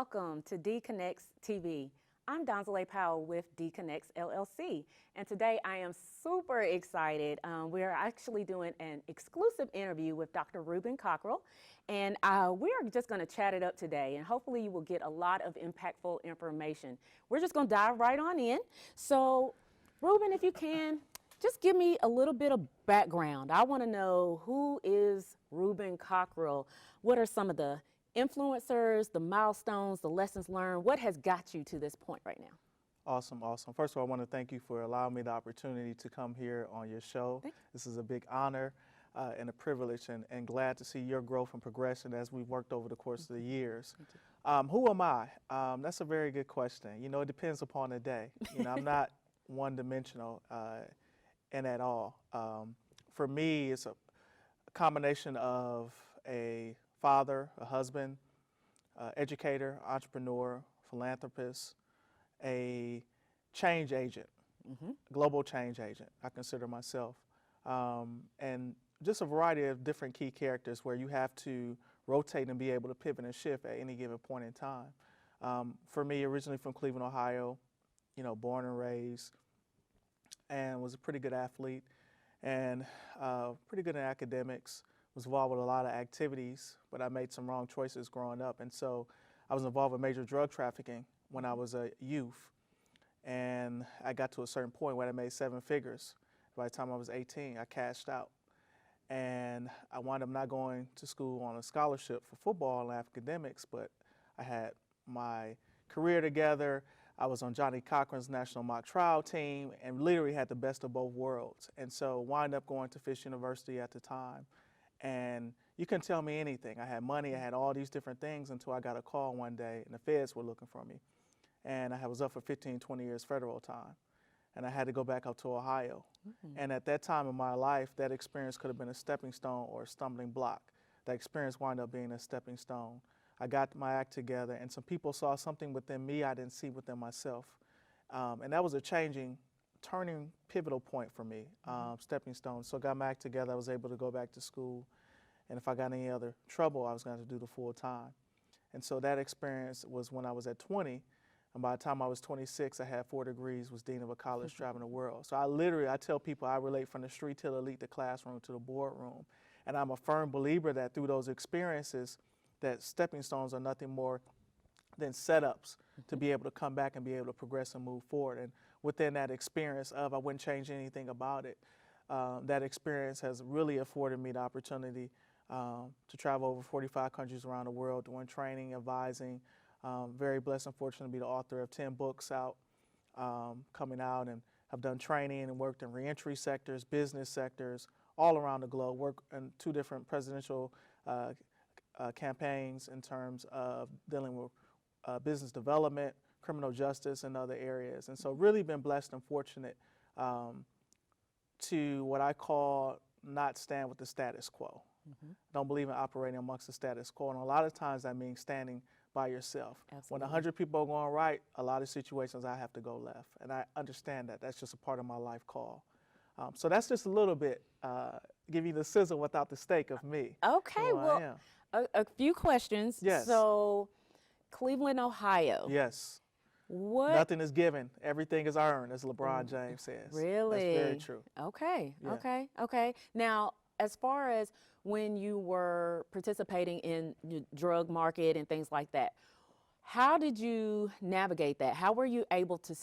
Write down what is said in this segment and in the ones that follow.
welcome to D-ConneX TV. I'm Donzale Powell with D-ConneX LLC, and today I am super excited. We're actually doing an exclusive interview with Dr. Rubin Cockrell, and we are just going to chat it up today, and hopefully you will get a lot of impactful information. We're just going to dive right on in. So, Rubin, if you can, just give me a little bit of background. I want to know, who is Rubin Cockrell? What are some of the influencers, the milestones, the lessons learned? What has got you to this point right now? Awesome, awesome. First of all, I want to thank you for allowing me the opportunity to come here on your show. This is a big honor and a privilege, and glad to see your growth and progression as we've worked over the course of the years. Who am I? That's a very good question. You know, it depends upon the day. You know, I'm not one-dimensional in at all. For me, it's a combination of a father, a husband, educator, entrepreneur, philanthropist, a change agent, global change agent, I consider myself. And just a variety of different key characters where you have to rotate and be able to pivot and shift at any given point in time. For me, originally from Cleveland, Ohio, you know, born and raised, and was a pretty good athlete and pretty good in academics. Was involved with a lot of activities, but I made some wrong choices growing up. And so I was involved with major drug trafficking when I was a youth. And I got to a certain point where I made 7 figures. By the time I was 18, I cashed out. And I wound up not going to school on a scholarship for football and academics, but I had my career together. I was on Johnny Cochran's national mock trial team and literally had the best of both worlds. And so wound up going to Fisk University at the time. And you couldn't tell me anything. I had money, I had all these different things until I got a call one day and the feds were looking for me. And I was up for 15, 20 years federal time. And I had to go back up to Ohio. And at that time in my life, that experience could have been a stepping stone or a stumbling block. That experience wound up being a stepping stone. I got my act together and some people saw something within me I didn't see within myself. And that was a turning pivotal point for me, stepping stone. So I got my act together, I was able to go back to school, and if I got any other trouble, I was going to do the full time. And so that experience was when I was at 20, and by the time I was 26, I had 4 degrees, was dean of a college, traveling the world. So I tell people I relate from the street to the elite, the classroom to the boardroom, and I'm a firm believer that through those experiences, that stepping stones are nothing more than setups to be able to come back and be able to progress and move forward. And within that experience I wouldn't change anything about it. That experience has really afforded me the opportunity to travel over 45 countries around the world doing training, advising. Very blessed and fortunate to be the author of 10 books out, coming out, and have done training and worked in reentry sectors, business sectors, all around the globe. Worked in 2 different presidential campaigns in terms of dealing with business development, criminal justice, and other areas. And so really been blessed and fortunate to what I call not stand with the status quo. I don't believe in operating amongst the status quo. And a lot of times that means standing by yourself. Absolutely. When 100 people are going right, a lot of situations I have to go left. And I understand that. That's just a part of my life call. So that's just a little bit, give you the sizzle without the steak of me. Okay, well, a few questions. Yes. So, Cleveland, Ohio. Yes. What? Nothing is given. Everything is earned, as LeBron James says. Really? That's very true. Okay, Yeah. okay. Now, as far as when you were participating in the drug market and things like that, how did you navigate that? How were you able to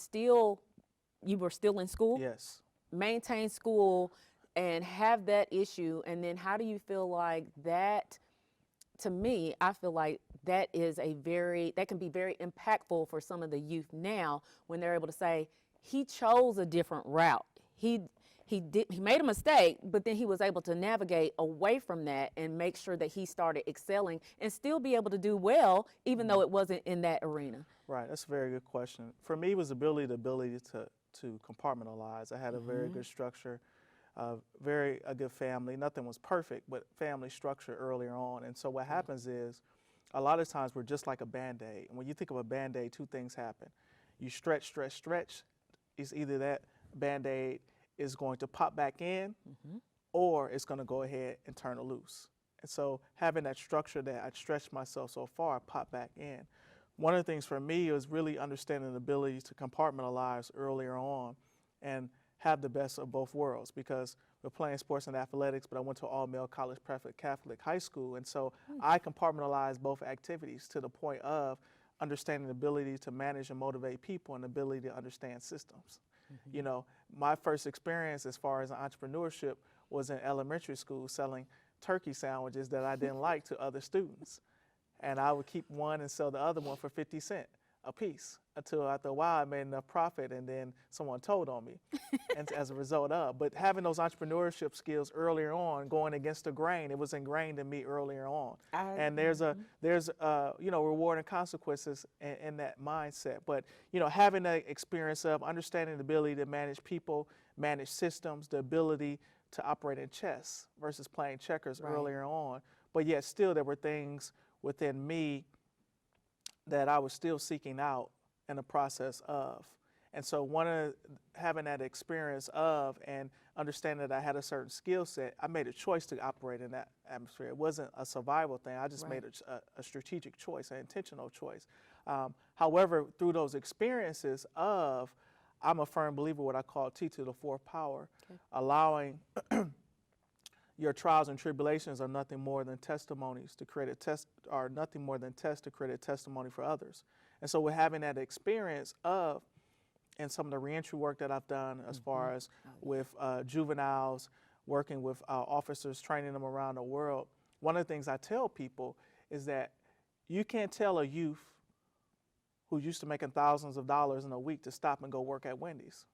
you were still in school? Yes. Maintain school and have that issue, and then how do you feel like that? To me, I feel like that can be very impactful for some of the youth now when they're able to say, he chose a different route. He made a mistake, but then he was able to navigate away from that and make sure that he started excelling and still be able to do well, even though it wasn't in that arena. Right, that's a very good question. For me, it was the ability to compartmentalize. I had a very good structure, a good family. Nothing was perfect, but family structure earlier on. And so what happens is, a lot of times we're just like a Band-Aid. And when you think of a Band-Aid, 2 things happen. You stretch. It's either that Band-Aid is going to pop back in, or it's going to go ahead and turn it loose. And so having that structure that I stretched myself so far, I pop back in. one of the things for me was really understanding the ability to compartmentalize earlier on and have the best of both worlds, because we're playing sports and athletics, but I went to all-male college private Catholic high school, and so I compartmentalized both activities to the point of understanding the ability to manage and motivate people and the ability to understand systems. You know, my first experience as far as entrepreneurship was in elementary school selling turkey sandwiches that I didn't like to other students. And I would keep one and sell the other one for 50 cents a piece until after a while I made enough profit and then someone told on me and as a result of. But having those entrepreneurship skills earlier on, going against the grain, it was ingrained in me earlier on. And there's you know, reward and consequences in that mindset. But, you know, having that experience of understanding the ability to manage people, manage systems, the ability to operate in chess versus playing checkers earlier on. But yet still there were things within me that I was still seeking out in the process of. And so having that experience of and understanding that I had a certain skill set, I made a choice to operate in that atmosphere. It wasn't a survival thing. I just made a strategic choice, an intentional choice. However, through those experiences of, I'm a firm believer what I call T to the fourth power, allowing your trials and tribulations are nothing more than testimonies to create nothing more than tests to create a testimony for others. And so we're having that experience of, and some of the reentry work that I've done as far as with juveniles, working with officers, training them around the world. One of the things I tell people is that you can't tell a youth who's used to making thousands of dollars in a week to stop and go work at Wendy's.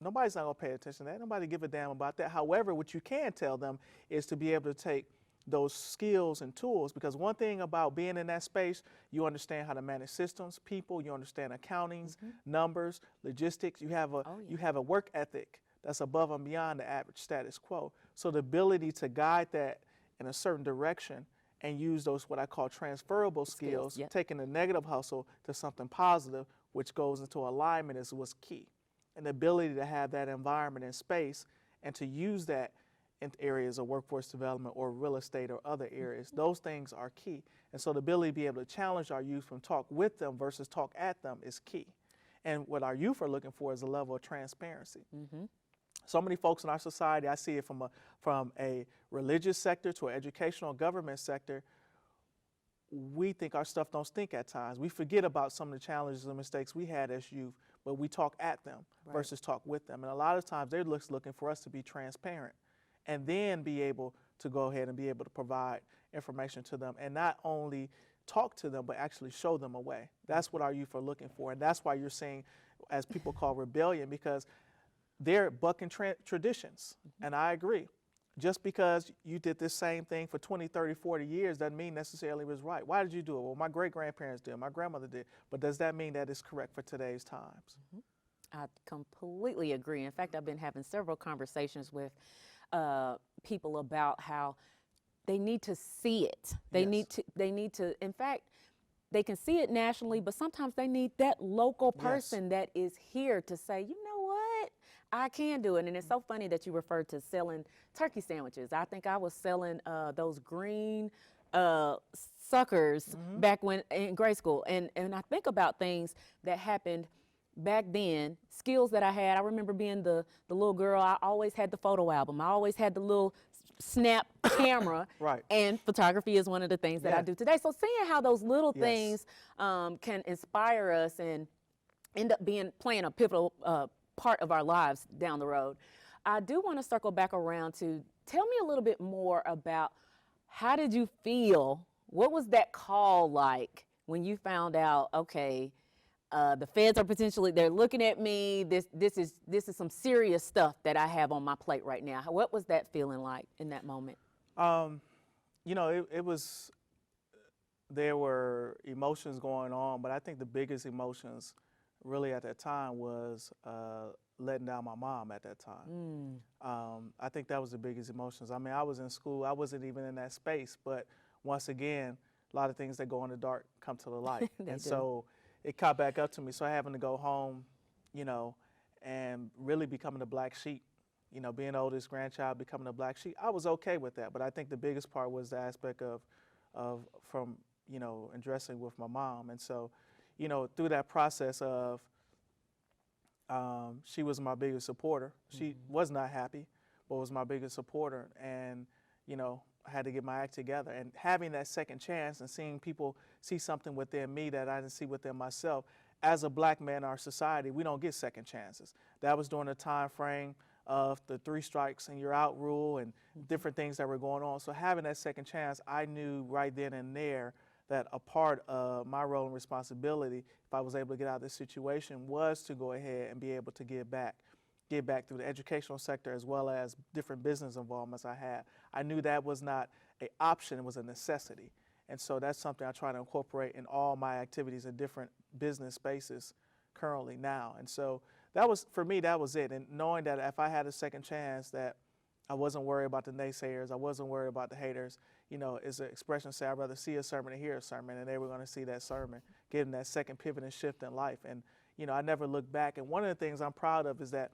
Nobody's not going to pay attention to that. Nobody give a damn about that. However, what you can tell them is to be able to take those skills and tools, because one thing about being in that space, you understand how to manage systems, people, you understand accountings, numbers, logistics. You have a work ethic that's above and beyond the average status quo. So the ability to guide that in a certain direction and use those what I call transferable skills, taking the negative hustle to something positive, which goes into alignment, is what's key. And the ability to have that environment and space and to use that in areas of workforce development or real estate or other areas, those things are key. And so the ability to be able to challenge our youth from talk with them versus talk at them is key. And what our youth are looking for is a level of transparency. So many folks in our society, I see it from a religious sector to an educational government sector, we think our stuff don't stink at times. We forget about some of the challenges and mistakes we had as youth, but we talk at them versus talk with them. And a lot of times they're looking for us to be transparent and then be able to go ahead and be able to provide information to them and not only talk to them, but actually show them a way. That's what our youth are looking for. And that's why you're seeing, as people call rebellion, because they're bucking traditions. And I agree. Just because you did this same thing for 20, 30, 40 years doesn't mean necessarily it was right. Why did you do it? Well, my great-grandparents did, my grandmother did, but does that mean that it's correct for today's times? I completely agree. In fact, I've been having several conversations with people about how they need to see it. They need to, in fact, they can see it nationally, but sometimes they need that local person that is here to say, you know what, I can do it. And it's so funny that you referred to selling turkey sandwiches. I think I was selling those green suckers back when in grade school. And I think about things that happened back then, skills that I had. I remember being the little girl. I always had the photo album. I always had the little snap camera. And photography is one of the things that I do today. So seeing how those little things can inspire us and end up playing a pivotal part of our lives down the road. I do want to circle back around to tell me a little bit more about how did you feel? What was that call like when you found out, okay, the feds are they're looking at me. This is some serious stuff that I have on my plate right now. What was that feeling like in that moment? You know, there were emotions going on, but I think the biggest emotions really at that time was letting down my mom at that time. I think that was the biggest emotions. I mean, I was in school. I wasn't even in that space, but once again, a lot of things that go in the dark come to the light. And so it caught back up to me. So having to go home, you know, and really becoming the black sheep, you know, being the oldest grandchild, becoming the black sheep, I was okay with that. But I think the biggest part was the aspect of from addressing with my mom. And so, through that process of, she was my biggest supporter. She was not happy, but was my biggest supporter. And, I had to get my act together. And having that second chance and seeing people see something within me that I didn't see within myself. As a black man in our society, we don't get second chances. That was during the time frame of the 3 strikes and you're out rule and different things that were going on. So having that second chance, I knew right then and there that a part of my role and responsibility, if I was able to get out of this situation, was to go ahead and be able to give back through the educational sector as well as different business involvements I had. I knew that was not an option, it was a necessity. And so that's something I try to incorporate in all my activities in different business spaces currently now. And so that was, for me, that was it. And knowing that if I had a second chance, that I wasn't worried about the naysayers, I wasn't worried about the haters. It's an expression say, I'd rather see a sermon than hear a sermon, and they were going to see that sermon, give them that second pivot and shift in life. And, I never looked back. And one of the things I'm proud of is that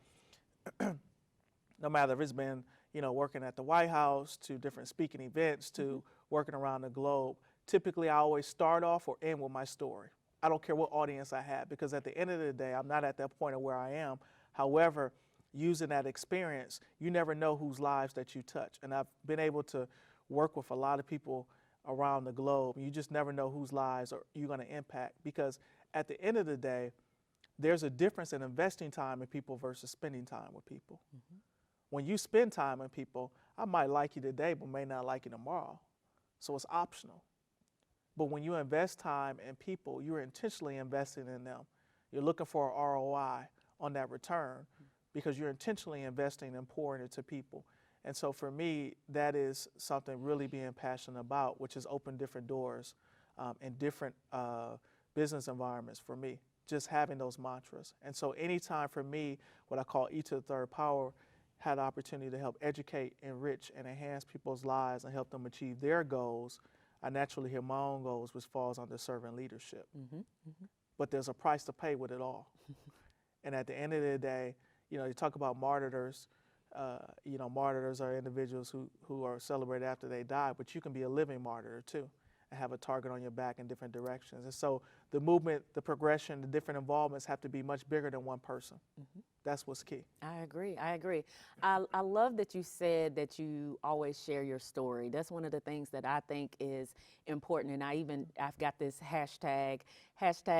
no matter if it's been, working at the White House to different speaking events to working around the globe, typically I always start off or end with my story. I don't care what audience I have, because at the end of the day, I'm not at that point of where I am. However, using that experience, you never know whose lives that you touch. And I've been able to work with a lot of people around the globe. You just never know whose lives you're going to impact, because at the end of the day, there's a difference in investing time in people versus spending time with people. When you spend time with people, I might like you today, but may not like you tomorrow. So it's optional. But when you invest time in people, you're intentionally investing in them. You're looking for an ROI on that return because you're intentionally investing and pouring into people. And so for me, that is something really being passionate about, which has opened different doors in different business environments for me, just having those mantras. And so anytime for me, what I call E to the third power, had the opportunity to help educate, enrich, and enhance people's lives and help them achieve their goals, I naturally hit my own goals, which falls under servant leadership. But there's a price to pay with it all. And at the end of the day, you talk about martyrs. Martyrs are individuals who are celebrated after they die, but you can be a living martyr too and have a target on your back in different directions. And so the movement, the progression, the different involvements have to be much bigger than one person. That's what's key. I agree. I love that you said that you always share your story. That's one of the things that I think is important. And I've got this hashtag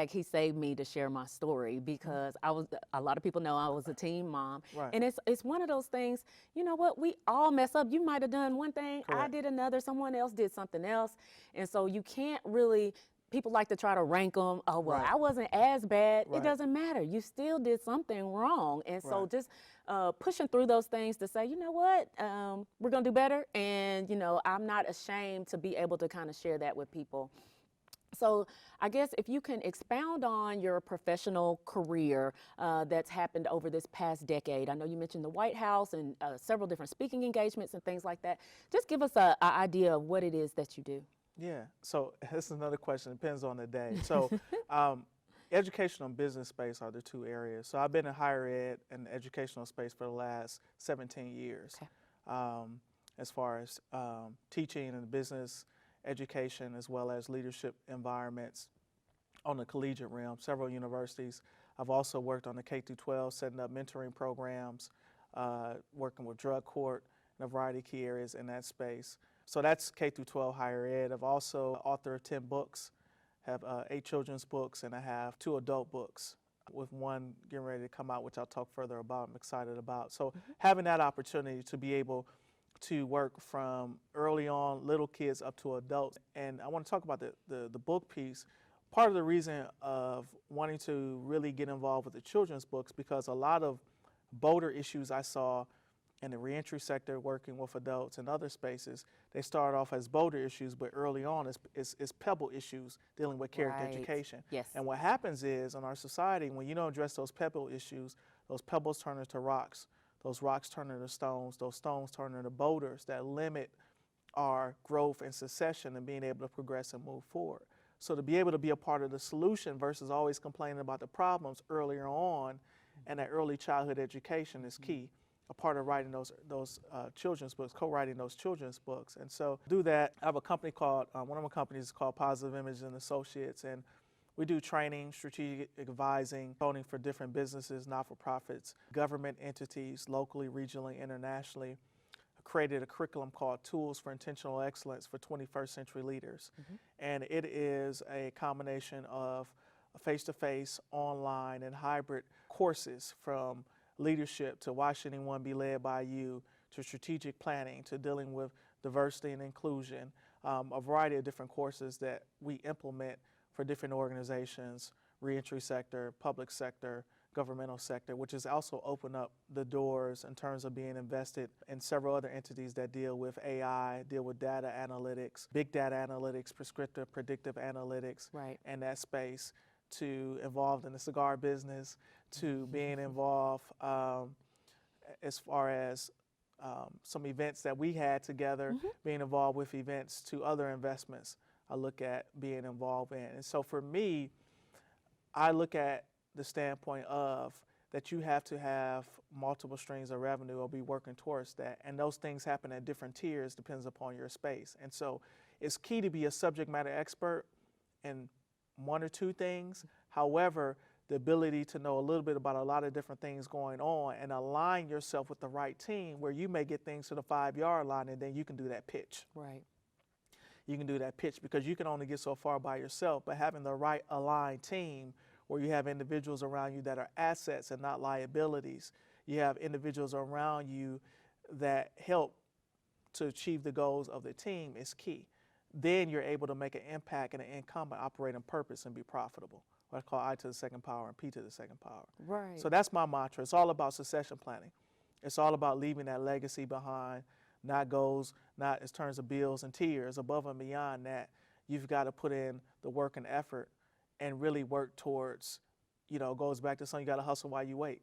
he saved me to share my story, because a lot of people know I was a teen mom. Right. And it's one of those things, you know what, we all mess up. You might have done one thing, Correct. I did another, someone else did something else. And so you can't really, people like to try to rank them. Oh, well, Right. I wasn't as bad. Right. It doesn't matter. You still did something wrong. And so Right. just pushing through those things to say, you know what, we're going to do better. And, I'm not ashamed to be able to kind of share that with people. So I guess if you can expound on your professional career that's happened over this past decade. I know you mentioned the White House and several different speaking engagements and things like that. Just give us an idea of what it is that you do. Yeah, so this is another question, depends on the day. So educational and business space are the two areas. So I've been in higher ed and educational space for the last 17 years. Okay. As far as teaching and business education as well as leadership environments on the collegiate realm, several universities. I've also worked on the K-12, setting up mentoring programs, working with drug court and a variety of key areas in that space. So that's K-12 higher ed. I've also authored 10 books, have 8 children's books, and I have 2 adult books, with one getting ready to come out, which I'll talk further about, I'm excited about. So having that opportunity to be able to work from early on, little kids up to adults. And I want to talk about the book piece. Part of the reason of wanting to really get involved with the children's books, because a lot of bolder issues I saw in the reentry sector, working with adults and other spaces, they start off as bolder issues, but early on it's pebble issues dealing with character education. Yes. And what happens is in our society, when you don't address those pebble issues, those pebbles turn into rocks. Those rocks turn into stones. Those stones turn into boulders that limit our growth and succession and being able to progress and move forward. So to be able to be a part of the solution versus always complaining about the problems earlier on, and that early childhood education is key. a part of writing those children's books, co-writing those children's books. And so do that. I have a company called, one of my companies is called Positive Image and Associates, and we do training, strategic advising, consulting for different businesses, not-for-profits, government entities, locally, regionally, internationally. I created a curriculum called Tools for Intentional Excellence for 21st Century Leaders. And it is a combination of face-to-face, online, and hybrid courses from leadership to why should anyone be led by you, to strategic planning, to dealing with diversity and inclusion, a variety of different courses that we implement for different organizations, reentry sector, public sector, governmental sector, which has also opened up the doors in terms of being invested in several other entities that deal with AI, deal with data analytics, big data analytics, prescriptive, predictive analytics, and that space, to involved in the cigar business, to being involved as far as some events that we had together, being involved with events, to other investments I look at being involved in. And so for me, I look at the standpoint of that you have to have multiple streams of revenue or be working towards that. And those things happen at different tiers, depends upon your space. And so it's key to be a subject matter expert in one or two things. However, the ability to know a little bit about a lot of different things going on and align yourself with the right team where you may get things to the 5-yard line and then you can do that pitch. You can do that pitch because you can only get so far by yourself, but having the right aligned team where you have individuals around you that are assets and not liabilities, you have individuals around you that help to achieve the goals of the team is key. Then you're able to make an impact and an income and operate in purpose and be profitable. What I call I to the second power and P to the second power. So that's my mantra. It's all about succession planning. It's all about leaving that legacy behind, not goals, not in terms of bills and tears. Above and beyond that, you've got to put in the work and effort and really work towards, goes back to something, you got to hustle while you wait.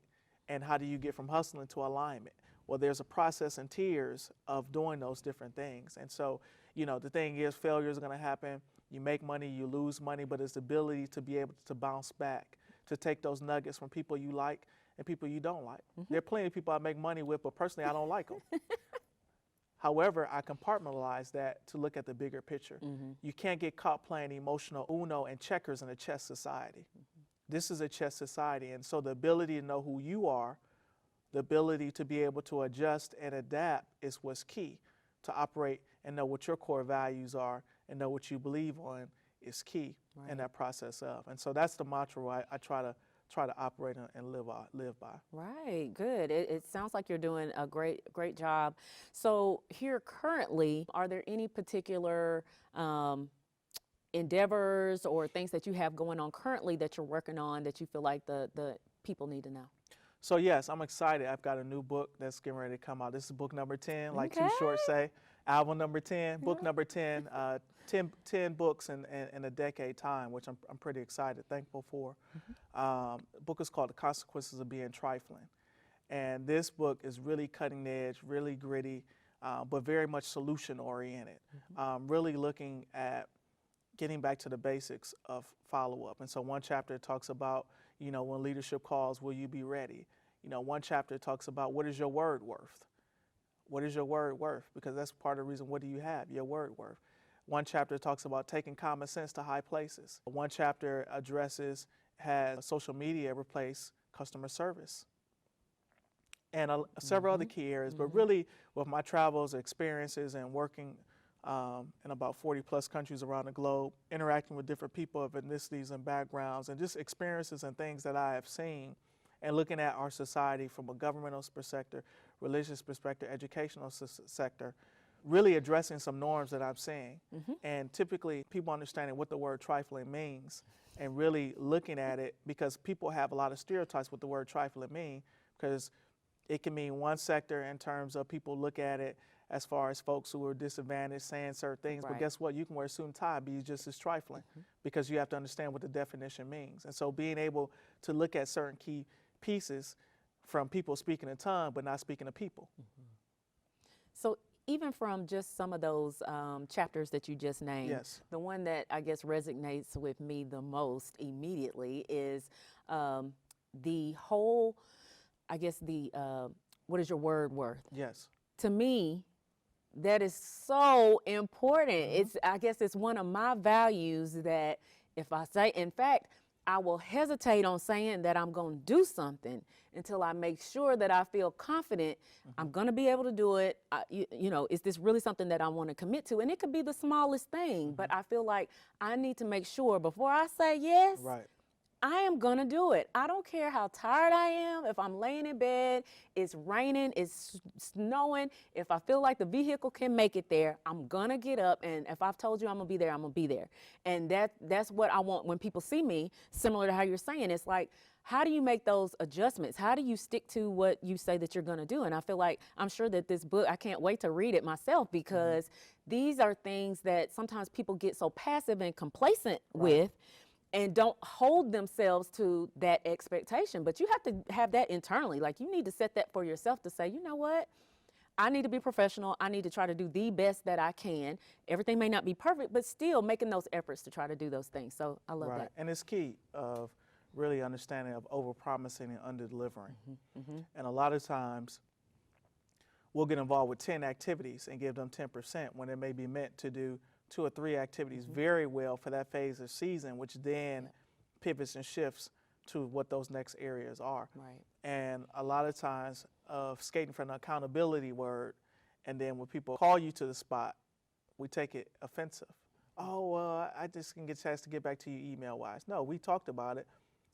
And how do you get from hustling to alignment? Well, there's a process and tiers of doing those different things. And so, the thing is, failure is going to happen. You make money, you lose money, but it's the ability to be able to bounce back, to take those nuggets from people you like and people you don't like. There are plenty of people I make money with, but personally I don't like them. However, I compartmentalize that to look at the bigger picture. You can't get caught playing emotional Uno and checkers in a chess society. This is a chess society, and so the ability to know who you are, the ability to be able to adjust and adapt is what's key. To operate and know what your core values are and know what you believe on is key in that process of. And so that's the mantra I try to operate and live by. Right, good. It sounds like you're doing a great job. So here currently, are there any particular endeavors or things that you have going on currently that you're working on that you feel like the people need to know? So yes, I'm excited. I've got a new book that's getting ready to come out. This is book number 10, like Too Short say. Album number 10, book number 10, 10 books in a decade time, which I'm pretty excited, thankful for. The book is called The Consequences of Being Trifling. And this book is really cutting edge, really gritty, but very much solution oriented. Really looking at getting back to the basics of follow-up. And so one chapter talks about, when leadership calls, will you be ready? One chapter talks about what is your word worth? What is your word worth? Because that's part of the reason, what do you have? Your word worth. One chapter talks about taking common sense to high places. One chapter has social media replace customer service. And several other key areas, but really with my travels, experiences, and working in about 40 plus countries around the globe, interacting with different people of ethnicities and backgrounds, and just experiences and things that I have seen, and looking at our society from a governmental perspective, religious perspective, educational sector, really addressing some norms that I'm seeing. And typically people understanding what the word trifling means and really looking at it, because people have a lot of stereotypes what the word trifling mean, because it can mean one sector in terms of people look at it as far as folks who are disadvantaged saying certain things, but guess what? You can wear a suit and tie, be just as trifling, because you have to understand what the definition means. And so being able to look at certain key pieces from people speaking a tongue, but not speaking to people. So even from just some of those chapters that you just named, the one that I guess resonates with me the most immediately is the whole, I guess the what is your word worth? Yes. To me, that is so important. I guess it's one of my values that if I say, in fact, I will hesitate on saying that I'm going to do something until I make sure that I feel confident I'm going to be able to do it. You know, is this really something that I want to commit to? And it could be the smallest thing, but I feel like I need to make sure before I say yes, Right. I am gonna do it. I don't care how tired I am. If I'm laying in bed, it's raining, it's snowing. If I feel like the vehicle can make it there, I'm gonna get up. And if I've told you I'm gonna be there, I'm gonna be there. And that's what I want when people see me, similar to how you're saying. It's like, how do you make those adjustments? How do you stick to what you say that you're gonna do? And I feel like, I'm sure that this book, I can't wait to read it myself, because these are things that sometimes people get so passive and complacent with, and don't hold themselves to that expectation. But you have to have that internally. Like, you need to set that for yourself to say, you know what? I need to be professional. I need to try to do the best that I can. Everything may not be perfect, but still making those efforts to try to do those things. So I love that. And it's key of really understanding of over-promising and under-delivering. And a lot of times we'll get involved with 10 activities and give them 10% when it may be meant to do 2 or 3 activities very well for that phase of season, which then pivots and shifts to what those next areas are. And a lot of times of skating from an accountability word, and then when people call you to the spot, we take it offensive. Oh, well, I just can get a chance to get back to you email-wise. No, we talked about it.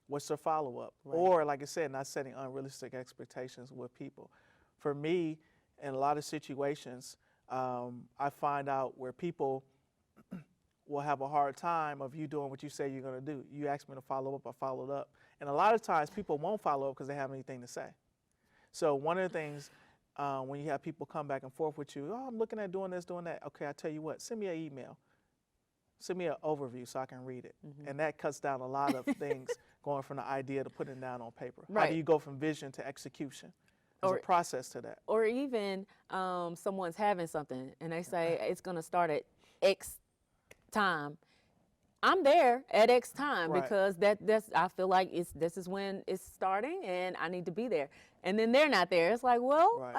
What's the follow-up? Or, like I said, not setting unrealistic expectations with people. For me, in a lot of situations, I find out where people will have a hard time of you doing what you say you're going to do. You asked me to follow up, I followed up. And a lot of times people won't follow up because they have anything to say. So one of the things when you have people come back and forth with you, oh, I'm looking at doing this, doing that. Okay, I tell you what, send me an email. Send me an overview so I can read it. And that cuts down a lot of things going from the idea to putting it down on paper. How do you go from vision to execution? There's a process to that. Or even someone's having something and they say it's going to start at X time. I'm there at X time because that's I feel like this is when it's starting and I need to be there. And then they're not there. It's like, well,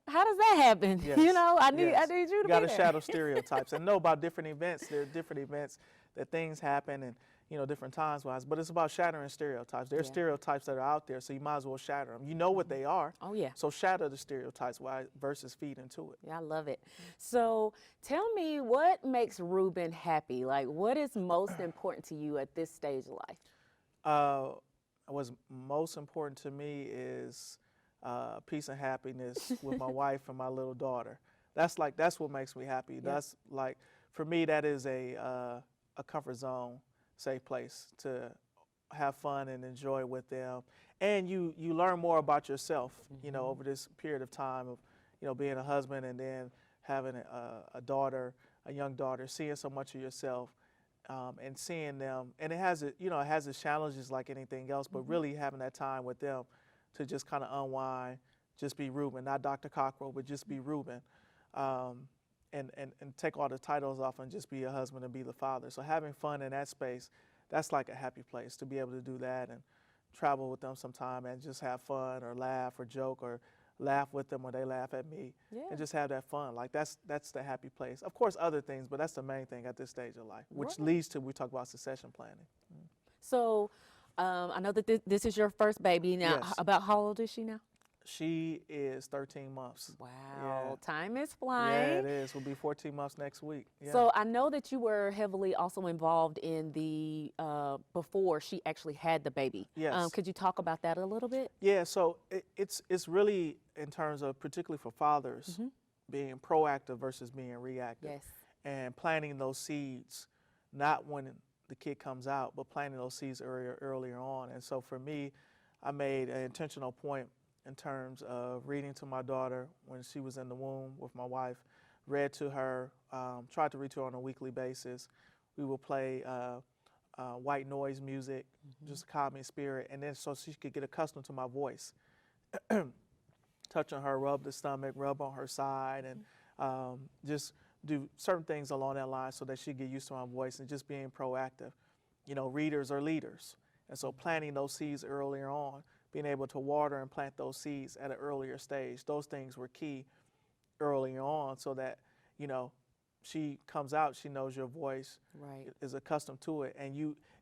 how does that happen? You know, I need you to be there. You got to shadow stereotypes and know about different events. There are different events that things happen and, you know, different times wise, but it's about shattering stereotypes. There are stereotypes that are out there, so you might as well shatter them. You know what they are. Oh, yeah. So shatter the stereotypes versus feed into it. Yeah, I love it. So tell me, what makes Rubin happy? Like, what is most important to you at this stage of life? What's most important to me is peace and happiness with my wife and my little daughter. That's what makes me happy. That's like, for me, that is a comfort zone, safe place to have fun and enjoy with them. And you learn more about yourself, you know, over this period of time of, you know, being a husband and then having a daughter, a young daughter, seeing so much of yourself and seeing them. And it has its challenges like anything else, but really having that time with them to just kind of unwind, just be Rubin, not Dr. Cockrell, but just be Rubin. And take all the titles off and just be a husband and be the father. So having fun in that space, that's like a happy place to be able to do that and travel with them sometime and just have fun or laugh or joke or laugh with them or they laugh at me and just have that fun. Like that's the happy place. Of course, other things, but that's the main thing at this stage of life, which leads to, we talk about succession planning. So I know that this is your first baby now. About how old is she now? She is 13 months. Wow, time is flying. Yeah, it is. We'll be 14 months next week. Yeah. So I know that you were heavily also involved in the, before she actually had the baby. Yes. Could you talk about that a little bit? Yeah, so it's really in terms of, particularly for fathers, being proactive versus being reactive. Yes. And planting those seeds, not when the kid comes out, but planting those seeds earlier on. And so for me, I made an intentional point in terms of reading to my daughter when she was in the womb with my wife, read to her, tried to read to her on a weekly basis. We would play white noise music, just calming spirit, and then so she could get accustomed to my voice. Touch on her, rub the stomach, rub on her side, and just do certain things along that line so that she get used to my voice and just being proactive. You know, readers are leaders. And so planting those seeds earlier on being able to water and plant those seeds at an earlier stage. Those things were key early on, so that, you know, she comes out, she knows your voice, Right. is accustomed to it, and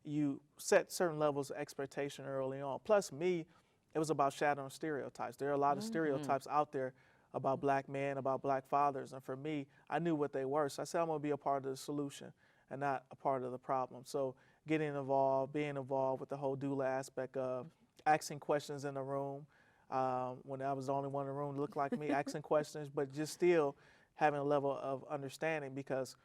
you set certain levels of expectation early on. Plus me, it was about shattering stereotypes. There are a lot of stereotypes out there about black men, about black fathers, and for me, I knew what they were. So I said, I'm gonna be a part of the solution and not a part of the problem. So getting involved, being involved with the whole doula aspect of asking questions in the room, when I was the only one in the room that looked like me, asking questions, but just still having a level of understanding, because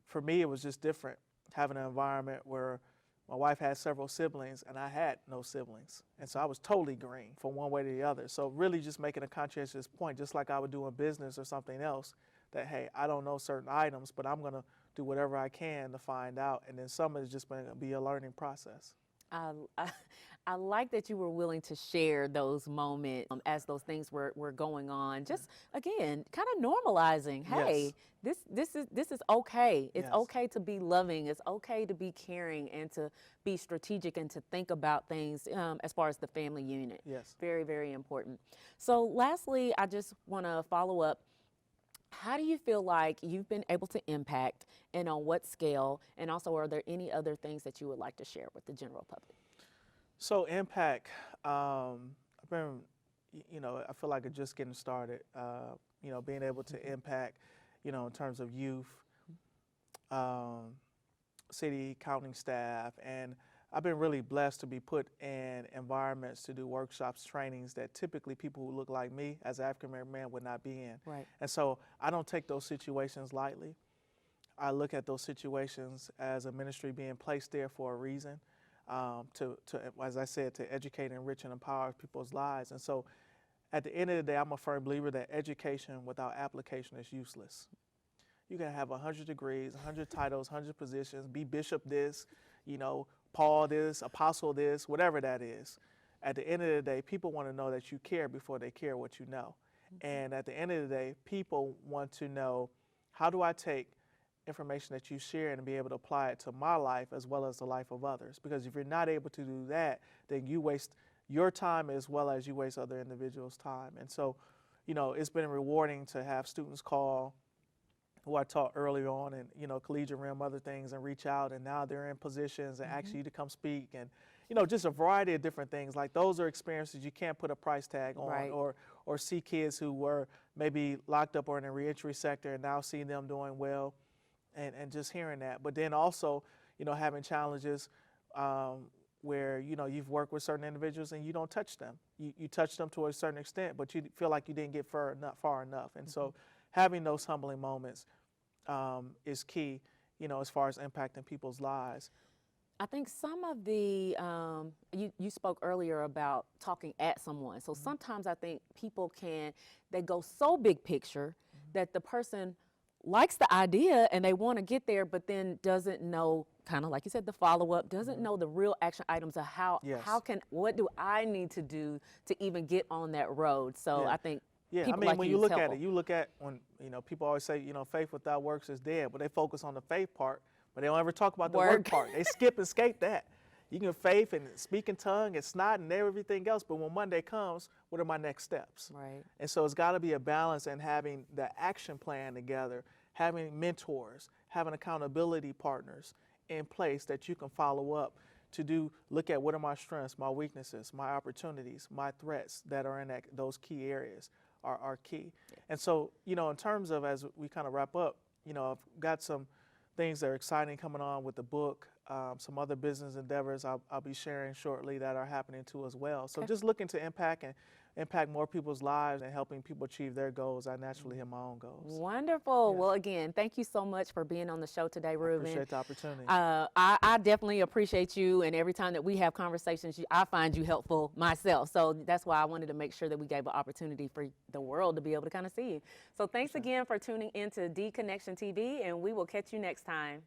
for me it was just different, having an environment where my wife had several siblings and I had no siblings. And so I was totally green from one way to the other. So really just making a conscientious point, just like I would do in business or something else, that, hey, I don't know certain items, but I'm gonna do whatever I can to find out. And then some of it's just gonna be a learning process. I, I, I like that you were willing to share those moments as those things were going on. Just again, kind of normalizing. Hey, this is okay. It's Yes. okay to be loving. It's okay to be caring and to be strategic and to think about things as far as the family unit. Yes. Very, very important. So lastly, I just want to follow up. How do you feel like you've been able to impact, and on what scale? And also, are there any other things that you would like to share with the general public? So impact, I've been, you know, I feel like it's just getting started, you know, being able to impact, you know, in terms of youth, city, county staff, and I've been really blessed to be put in environments to do workshops, trainings that typically people who look like me as an African American man would not be in. Right. And so I don't take those situations lightly. I look at those situations as a ministry being placed there for a reason, to, as I said, to educate, enrich, and empower people's lives. And so at the end of the day, I'm a firm believer that education without application is useless. You can have 100 degrees, 100 titles, 100 positions, be bishop this, you know, Paul this, apostle this, whatever that is. At the end of the day, people want to know that you care before they care what you know. And at the end of the day, people want to know, how do I take information that you share and be able to apply it to my life as well as the life of others? Because if you're not able to do that, then you waste your time as well as you waste other individuals' time. And so, you know, it's been rewarding to have students call who I taught early on and, you know, collegiate realm, other things, and reach out, and now they're in positions and ask you to come speak, and, you know, just a variety of different things. Like, those are experiences you can't put a price tag on. Right. Or see kids who were maybe locked up or in the reentry sector and now see them doing well, and just hearing that. But then also, you know, having challenges where, you know, you've worked with certain individuals and you don't touch them. You touch them to a certain extent, but you feel like you didn't get far enough. And so having those humbling moments is key, you know, as far as impacting people's lives. I think some of the, you spoke earlier about talking at someone. So sometimes I think people they go so big picture that the person likes the idea and they want to get there, but then doesn't know, kind of like you said, the follow-up, doesn't know the real action items of what do I need to do to even get on that road. So I think I mean, like when you look helpful. at it, you look at when, you know, people always say, you know, faith without works is dead, but they focus on the faith part, but they don't ever talk about the work part. They skip and skate that. You can faith and speak in tongue and snot and everything else, but when Monday comes, what are my next steps? Right. And so it's got to be a balance in having the action plan together, having mentors, having accountability partners in place that you can follow up to look at what are my strengths, my weaknesses, my opportunities, my threats that are in those key areas are key. And so, you know, in terms of, as we kind of wrap up, you know, I've got some things that are exciting coming on with the book, some other business endeavors I'll be sharing shortly that are happening too as well. So just looking to impact more people's lives and helping people achieve their goals. I naturally hit my own goals. Wonderful. Well, again, thank you so much for being on the show today, Rubin. I appreciate the opportunity. I definitely appreciate you, and every time that we have conversations, I find you helpful myself. So that's why I wanted to make sure that we gave an opportunity for the world to be able to kind of see you. So thanks again for tuning into D-ConneXion TV, and we will catch you next time.